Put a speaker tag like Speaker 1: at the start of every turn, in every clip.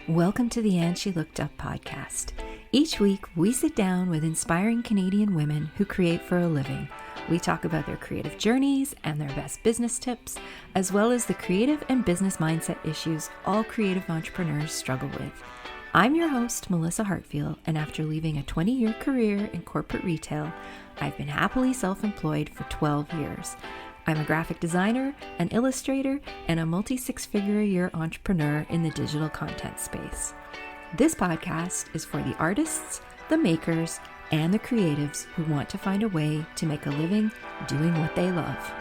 Speaker 1: Welcome to the And She Looked Up podcast. Each week, we sit down with inspiring Canadian women who create for a living. We talk about their creative journeys and their best business tips, as well as the creative and business mindset issues all creative entrepreneurs struggle with. I'm your host, Melissa Hartfield, and after leaving a 20-year career in corporate retail, I've been happily self-employed for 12 years. I'm a graphic designer, an illustrator, and a multi-six-figure-a-year entrepreneur in the digital content space. This podcast is for the artists, the makers, and the creatives who want to find a way to make a living doing what they love.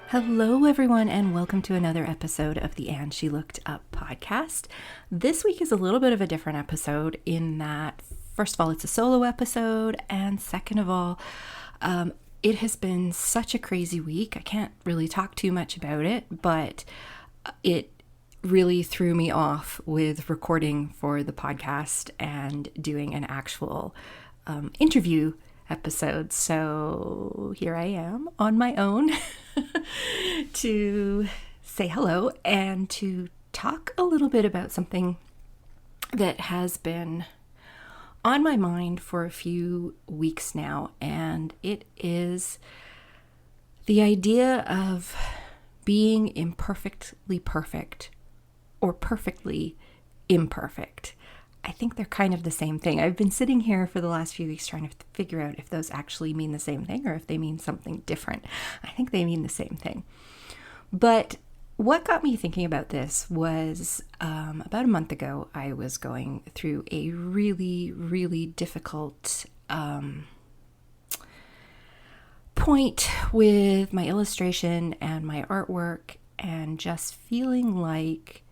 Speaker 1: Hello, everyone, and welcome to another episode of the And She Looked Up podcast. This week is a little bit of a different episode in that, first of all, it's a solo episode, and second of all, it has been such a crazy week. I can't really talk too much about it, but it really threw me off with recording for the podcast and doing an actual interview episode. So here I am on my own to say hello and to talk a little bit about something that has been on my mind for a few weeks now, and it is the idea of being imperfectly perfect or perfectly imperfect. I think they're kind of the same thing. I've been sitting here for the last few weeks trying to figure out if those actually mean the same thing or if they mean something different. I think they mean the same thing. But what got me thinking about this was about a month ago, I was going through a really, really difficult point with my illustration and my artwork, and just feeling like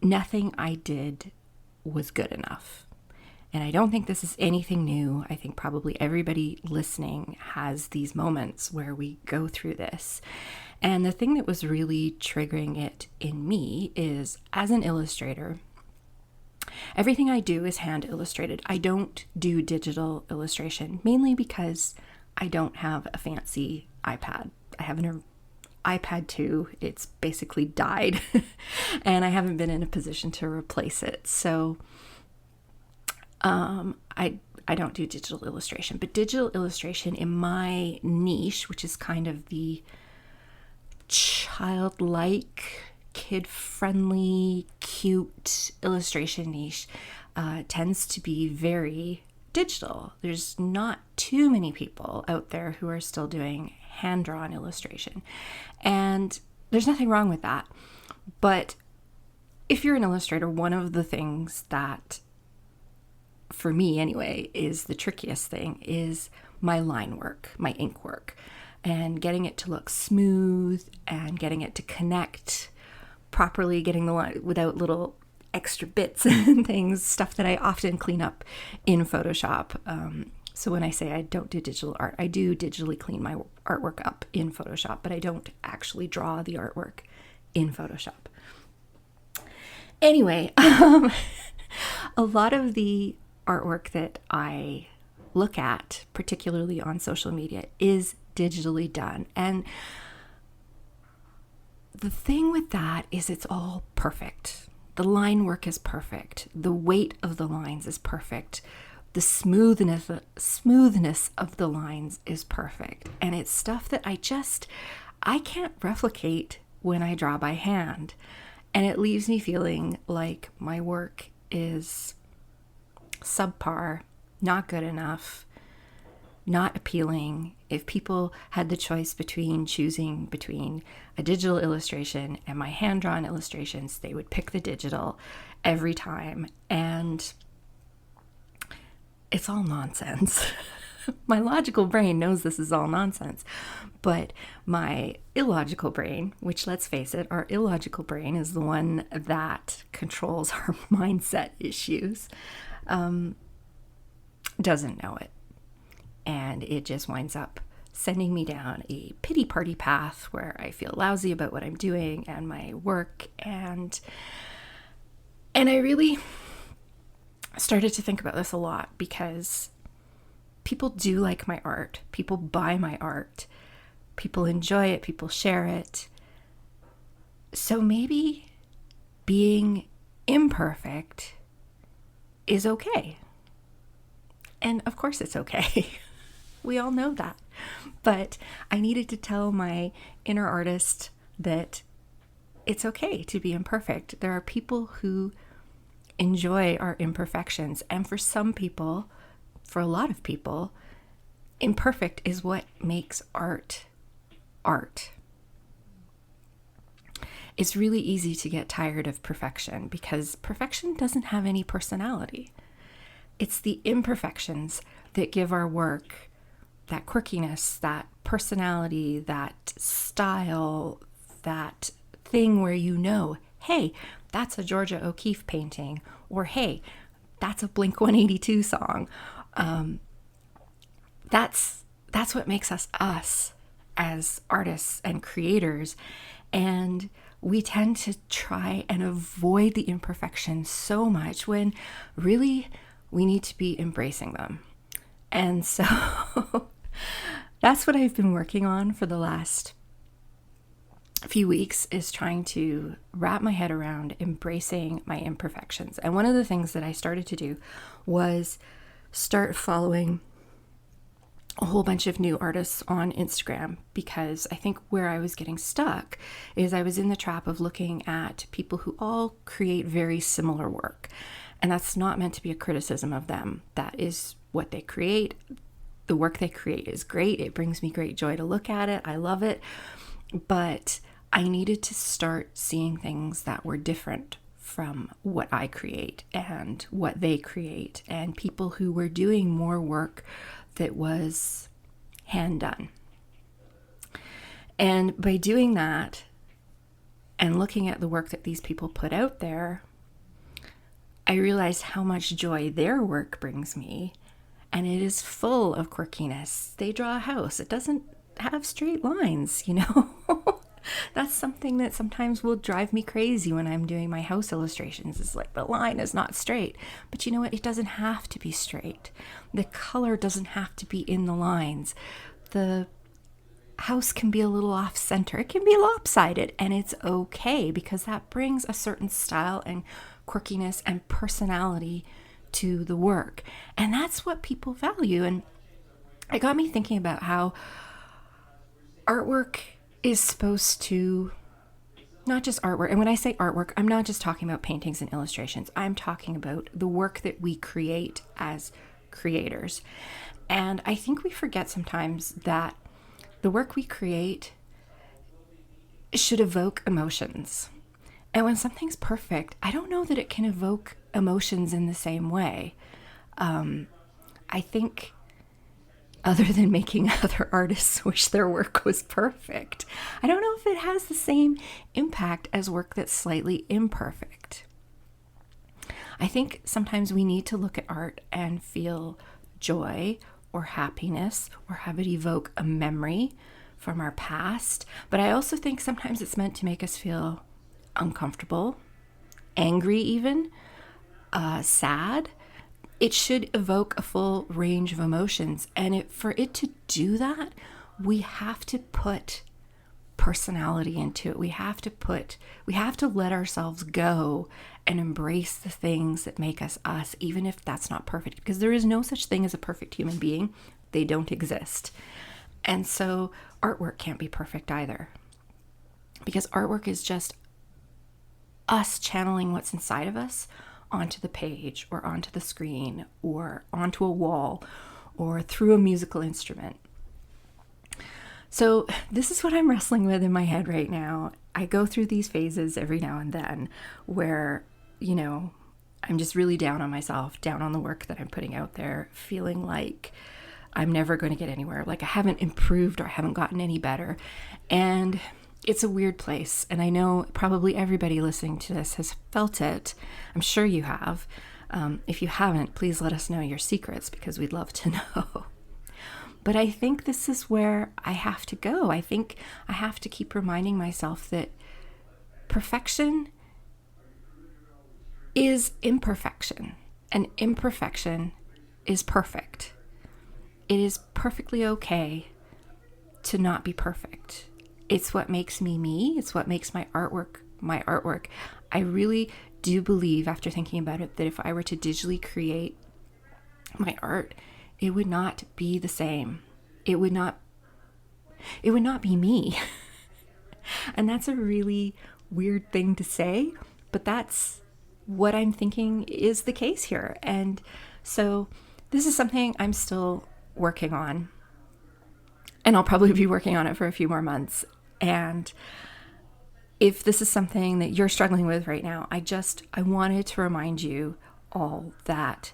Speaker 1: nothing I did was good enough. And I don't think this is anything new. I think probably everybody listening has these moments where we go through this. And the thing that was really triggering it in me is, as an illustrator, everything I do is hand illustrated. I don't do digital illustration, mainly because I don't have a fancy iPad. I have an iPad 2. It's basically died and I haven't been in a position to replace it. So I don't do digital illustration, but digital illustration in my niche, which is kind of the childlike, kid-friendly, cute illustration niche, tends to be very digital. There's not too many people out there who are still doing hand-drawn illustration, and there's nothing wrong with that. But if you're an illustrator, one of the things that, for me anyway, is the trickiest thing is my line work, my ink work, and getting it to look smooth and getting it to connect properly, getting the line without little extra bits and things, stuff that I often clean up in Photoshop. So when I say I don't do digital art, I do digitally clean my artwork up in Photoshop, but I don't actually draw the artwork in Photoshop. Anyway, a lot of the artwork that I look at, particularly on social media, is digitally done. And the thing with that is it's all perfect. The line work is perfect. The weight of the lines is perfect. The smoothness of the lines is perfect. And it's stuff that I can't replicate when I draw by hand. And it leaves me feeling like my work is subpar, not good enough, not appealing. If people had the choice between choosing between a digital illustration and my hand-drawn illustrations, they would pick the digital every time. And it's all nonsense. My logical brain knows this is all nonsense, but my illogical brain, which, let's face it, our illogical brain is the one that controls our mindset issues, doesn't know it. And it just winds up sending me down a pity party path where I feel lousy about what I'm doing and my work, and And I really started to think about this a lot because people do like my art. People buy my art. People enjoy it. People share it. So maybe being imperfect is okay. And of course it's okay. We all know that. But I needed to tell my inner artist that it's okay to be imperfect. There are people who enjoy our imperfections. And for some people, for a lot of people, imperfect is what makes art art. It's really easy to get tired of perfection because perfection doesn't have any personality. It's the imperfections that give our work that quirkiness, that personality, that style, that thing where you know, hey, that's a Georgia O'Keeffe painting, or hey, that's a Blink 182 song. That's what makes us us as artists and creators. And we tend to try and avoid the imperfections so much when really we need to be embracing them. And so that's what I've been working on for the last few weeks, is trying to wrap my head around embracing my imperfections. And one of the things that I started to do was start following a whole bunch of new artists on Instagram, because I think where I was getting stuck is I was in the trap of looking at people who all create very similar work. And that's not meant to be a criticism of them. That is what they create. The work they create is great. It brings me great joy to look at it. I love it. But I needed to start seeing things that were different from what I create and what they create, and people who were doing more work that was hand done. And by doing that and looking at the work that these people put out there, I realized how much joy their work brings me, and it is full of quirkiness. They draw a house. It doesn't have straight lines, you know? That's something that sometimes will drive me crazy when I'm doing my house illustrations. It's like the line is not straight. But you know what? It doesn't have to be straight. The color doesn't have to be in the lines. The house can be a little off center. It can be lopsided, and it's okay, because that brings a certain style and quirkiness and personality to the work. And that's what people value. And it got me thinking about how artwork is supposed to, not just artwork, and when I say artwork, I'm not just talking about paintings and illustrations. I'm talking about the work that we create as creators. And I think we forget sometimes that the work we create should evoke emotions. And when something's perfect, I don't know that it can evoke emotions in the same way. I think, other than making other artists wish their work was perfect, I don't know if it has the same impact as work that's slightly imperfect. I think sometimes we need to look at art and feel joy or happiness, or have it evoke a memory from our past. But I also think sometimes it's meant to make us feel uncomfortable, angry even, sad. It should evoke a full range of emotions. And for it to do that, we have to put personality into it. We have to let ourselves go and embrace the things that make us us, even if that's not perfect, because there is no such thing as a perfect human being. They don't exist. And so artwork can't be perfect either, because artwork is just us channeling what's inside of us onto the page or onto the screen or onto a wall or through a musical instrument. So this is what I'm wrestling with in my head right now. I go through these phases every now and then where, you know, I'm just really down on myself, down on the work that I'm putting out there, feeling like I'm never going to get anywhere, like I haven't improved or I haven't gotten any better. And it's a weird place. And I know probably everybody listening to this has felt it. I'm sure you have. If you haven't, please let us know your secrets, because we'd love to know. But I think this is where I have to go. I think I have to keep reminding myself that perfection is imperfection. And imperfection is perfect. It is perfectly okay to not be perfect. It's what makes me me. It's what makes my artwork my artwork. I really do believe, after thinking about it, that if I were to digitally create my art, it would not be the same. It would not be me. And that's a really weird thing to say, but that's what I'm thinking is the case here. And so this is something I'm still working on, and I'll probably be working on it for a few more months. And if this is something that you're struggling with right now, I wanted to remind you all that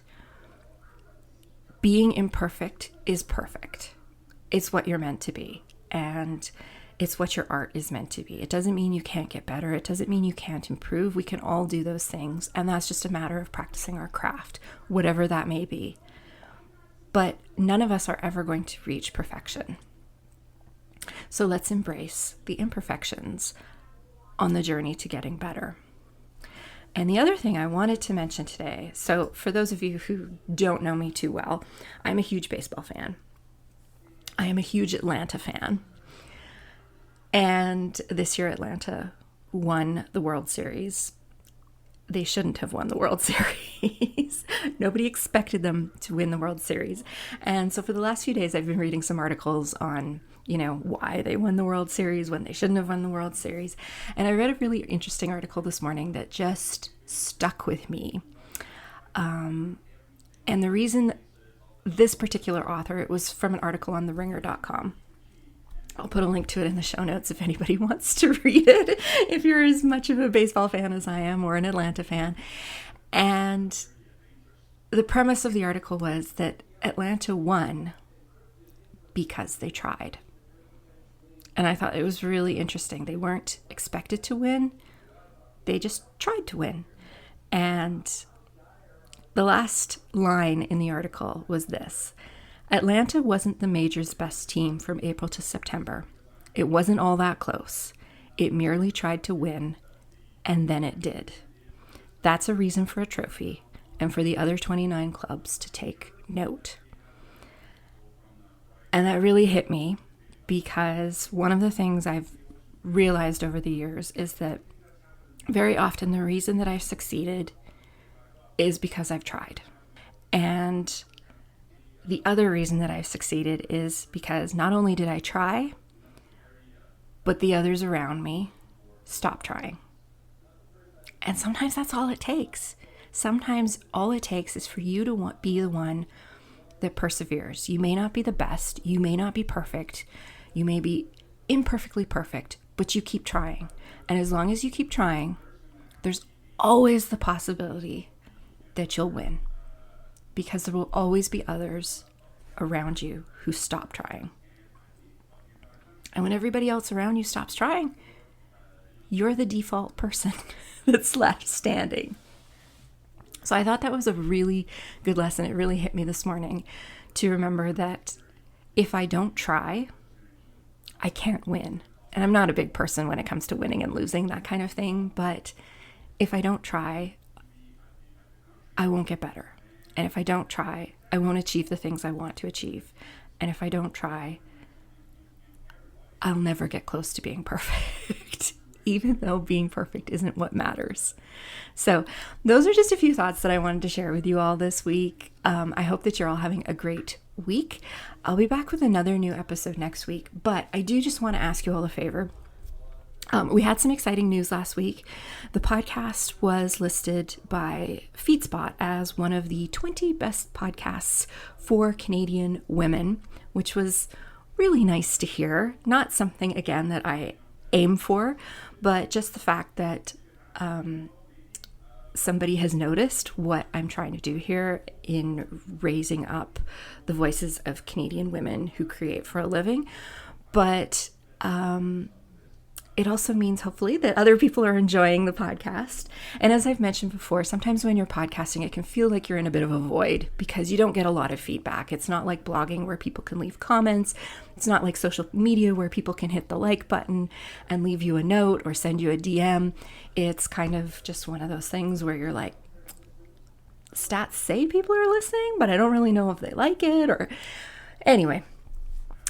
Speaker 1: being imperfect is perfect. It's what you're meant to be. And it's what your art is meant to be. It doesn't mean you can't get better. It doesn't mean you can't improve. We can all do those things. And that's just a matter of practicing our craft, whatever that may be. But none of us are ever going to reach perfection. So let's embrace the imperfections on the journey to getting better. And the other thing I wanted to mention today, so for those of you who don't know me too well, I'm a huge baseball fan. I am a huge Atlanta fan. And this year Atlanta won the World Series. They shouldn't have won the World Series. Nobody expected them to win the World Series. And so for the last few days, I've been reading some articles on, why they won the World Series, when they shouldn't have won the World Series. And I read a really interesting article this morning that just stuck with me. And the reason this particular author, it was from an article on theringer.com. I'll put a link to it in the show notes if anybody wants to read it, if you're as much of a baseball fan as I am, or an Atlanta fan. And the premise of the article was that Atlanta won because they tried. And I thought it was really interesting. They weren't expected to win. They just tried to win. And the last line in the article was this: Atlanta wasn't the major's best team from April to September. It wasn't all that close. It merely tried to win, and then it did. That's a reason for a trophy, and for the other 29 clubs to take note. And that really hit me, because one of the things I've realized over the years is that very often the reason that I've succeeded is because I've tried. And the other reason that I've succeeded is because not only did I try, but the others around me stopped trying. And sometimes that's all it takes. Sometimes all it takes is for you to be the one that perseveres. You may not be the best. You may not be perfect. You may be imperfectly perfect, but you keep trying. And as long as you keep trying, there's always the possibility that you'll win, because there will always be others around you who stop trying. And when everybody else around you stops trying, you're the default person that's left standing. So I thought that was a really good lesson. It really hit me this morning to remember that if I don't try, I can't win. And I'm not a big person when it comes to winning and losing, that kind of thing. But if I don't try, I won't get better. And if I don't try, I won't achieve the things I want to achieve. And if I don't try, I'll never get close to being perfect, even though being perfect isn't what matters. So those are just a few thoughts that I wanted to share with you all this week. I hope that you're all having a great week. I'll be back with another new episode next week, but I do just want to ask you all a favor. We had some exciting news last week. The podcast was listed by FeedSpot as one of the 20 best podcasts for Canadian women, which was really nice to hear. Not something, again, that I aim for, but just the fact that somebody has noticed what I'm trying to do here in raising up the voices of Canadian women who create for a living. But it also means, hopefully, that other people are enjoying the podcast. And as I've mentioned before, sometimes when you're podcasting, it can feel like you're in a bit of a void because you don't get a lot of feedback. It's not like blogging where people can leave comments. It's not like social media where people can hit the like button and leave you a note or send you a DM. It's kind of just one of those things where you're like, stats say people are listening, but I don't really know if they like it or anyway.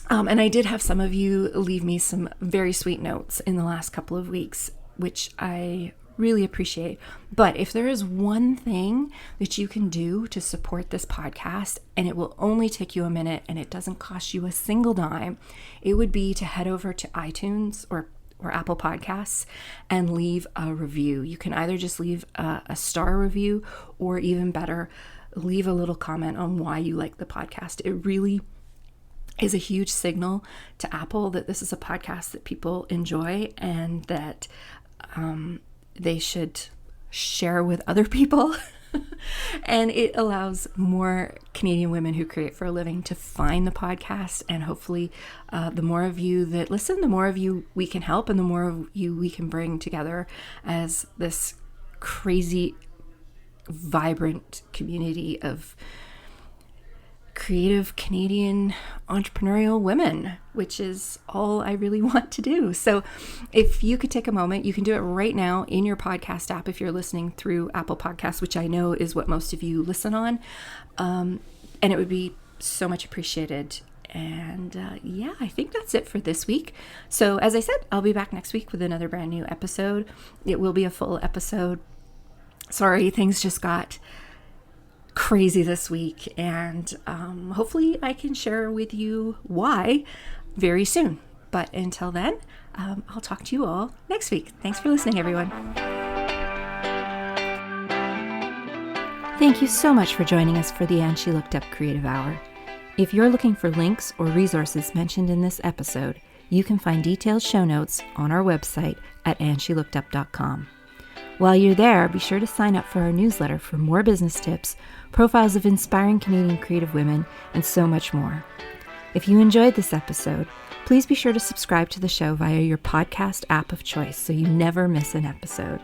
Speaker 1: And I did have some of you leave me some very sweet notes in the last couple of weeks, which I really appreciate. But if there is one thing that you can do to support this podcast, and it will only take you a minute and it doesn't cost you a single dime, it would be to head over to iTunes or Apple Podcasts and leave a review. You can either just leave a star review, or even better, leave a little comment on why you like the podcast. It really is a huge signal to Apple that this is a podcast that people enjoy and that they should share with other people. And it allows more Canadian women who create for a living to find the podcast. And hopefully the more of you that listen, the more of you we can help, and the more of you we can bring together as this crazy, vibrant community of creative Canadian entrepreneurial women, which is all I really want to do. So if you could take a moment, you can do it right now in your podcast app if you're listening through Apple Podcasts, which I know is what most of you listen on. And it would be so much appreciated. And I think that's it for this week. So as I said, I'll be back next week with another brand new episode. It will be a full episode. Sorry, things just got crazy this week, and hopefully I can share with you why very soon. But until then, I'll talk to you all next week. Thanks for listening, everyone. Thank you so much for joining us for the And She Looked Up Creative Hour. If you're looking for links or resources mentioned in this episode, you can find detailed show notes on our website at andshelookedup.com. While you're there, be sure to sign up for our newsletter for more business tips, profiles of inspiring Canadian creative women, and so much more. If you enjoyed this episode, please be sure to subscribe to the show via your podcast app of choice so you never miss an episode.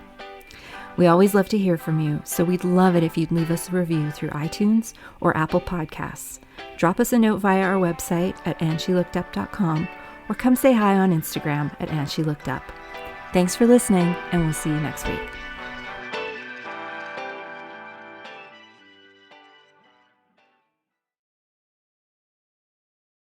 Speaker 1: We always love to hear from you, so we'd love it if you'd leave us a review through iTunes or Apple Podcasts. Drop us a note via our website at andshelookedup.com, or come say hi on Instagram at andshelookedup. Thanks for listening, and we'll see you next week.